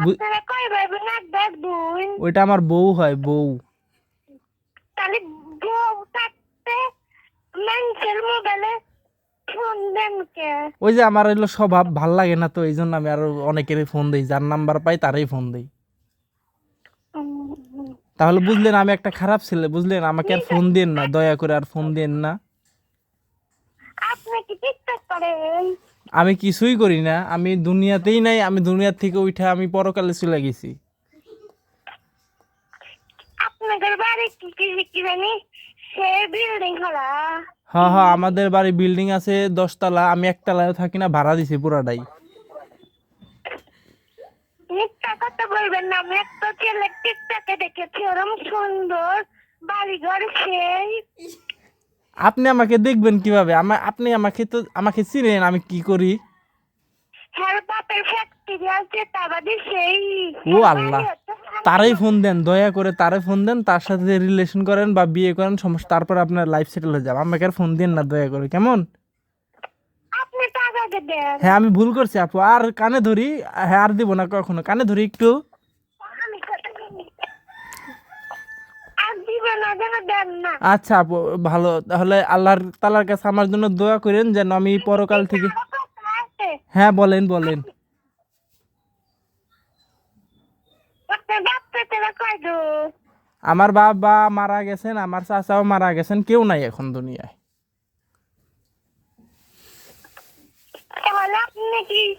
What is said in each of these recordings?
বু- আপনারা কয় ভাই বোন? এক ভাই বোন? ওইটা আমার বউ হয়, বউ। তাহলে বউ থাকতে মানুষের মোবাইলে ফোন দেন কে? ওই যে আমার এগুলো স্বভাব ভাল লাগে না, তো এই জন্য আমি আরো অনেকের ফোন দিই, যার নাম্বার পাই তারাই ফোন দিই। তাহলে বুঝলেন আমি একটা খারাপ ছেলে, বুঝলেন? আমাকে আর ফোন দিন না, দয়া করে আর ফোন দিন না। আপনি কি টিকটক করেন? আমি কিছুই করি না, আমি দুনিয়াতেই নাই, আমি দুনিয়ার থেকে উঠে আমি পরকালে চলে গেছি। আপনাদের বাড়ি কি জানি সে বিল্ডিং হলা? হ্যাঁ হ্যাঁ, আমাদের বাড়ি বিল্ডিং আছে 10 তলা, আমি একতলায় থাকি না, ভাড়া দিছি পুরাটাই। মিথ্যা কথা বলবেন না। আমি একটা ছেলে টিকটকে দেখেছি, ওরম সুন্দর বাড়িঘর সেই। আপনি আমাকে দেখবেন কিভাবে? আপনি আমাকে চিনেন আমি কি করি? হ্যাঁ, বাপের ফ্যাক্টরি আছে তাবাদি সেই। ও হ্যাঁ, বাড়ি আল্লাহ, হচ্ছে তারাই ফোন দেন, দয়া করে তারে ফোন দেন, তার সাথে রিলেশন করেন বা বিয়ে করেন, সমস্যা, তারপর আপনার লাইফ সেটেল হয়ে যাবে। আমাকে আর ফোন দিন না দয়া করে, কেমন? আপনি টাকা দেন। হ্যাঁ আমি ভুল করছি আপু, আর কানে ধরি। হ্যাঁ আর দিব না কখনো, কানে ধরি একটু। আমি কথা বলি। আর দিবেন না যেন দেন না। আচ্ছা আপু, ভালো, তাহলে আল্লাহর তালার কাছে আমার জন্য দোয়া করেন যেন আমি পরকাল কিন্তু থেকে। আরো কথা আছে। হ্যাঁ বলেন বলেন। আপনার বাপ পেতেরা কয় দো? আমার বাবা মারা গেছেন, আমার চাচাও মারা গেছেন, কেউ নাই এখন দুনিয়ায়। তাহলে আপনি কি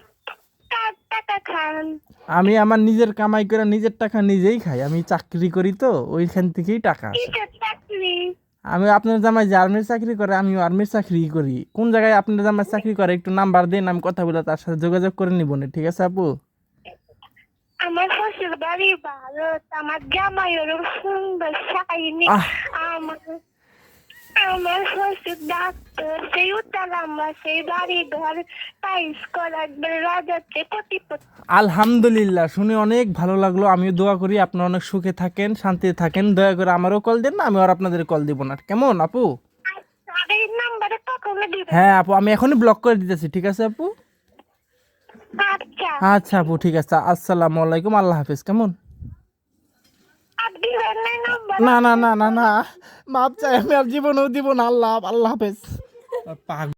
কার টাকা খান? আমি আমার নিজের কামাই করে নিজের টাকা নিজেই খাই, আমি চাকরি করি তো ওইখান থেকেই টাকা আসে। কিসের চাকরি? আমি আপনার জামাই যে আর্মির চাকরি করে, আমিও আর্মির চাকরি করি। কোন জায়গায় আপনার জামাই চাকরি করে একটু নাম্বার দিন, আমি কথা বলে তার সাথে যোগাযোগ করে নিব না, ঠিক আছে আপু? আমার শ্বশুর বাড়ি ভারত, আমার জামাই ওরম সুন্দর শাইনি। আহ আমার আমার শ্বশুর ডাক্তার, সেই উত্তালাম্বা, সেই বাড়ি ঘর টাইস করা, একবার রাজাতে কোটিপতি। আলহামদুলিল্লাহ, শুনে অনেক ভালো লাগলো। আমিও দোয়া করি আপনারা অনেক সুখে থাকেন, শান্তিতে থাকেন। দয়া করে আমারও কল দেন না, আমি আর আপনাদের কল দিব না, কেমন আপু? আর এই নাম্বারে কখনো দিবেন হ্যাঁ না। আপু, আমি এখনই ব্লক করে দিতেছি, ঠিক আছে আপু? আচ্ছা। আচ্ছা আপু, ঠিক আছে, আসসালামু আলাইকুম, আল্লাহ হাফেজ, কেমন? আর দিবেন না নাম্বার না না আপনি। না না না, মাপ চাই, আমি আর জীবনেও দিব না। আল্লাহ আল্লাহ হাফেজ।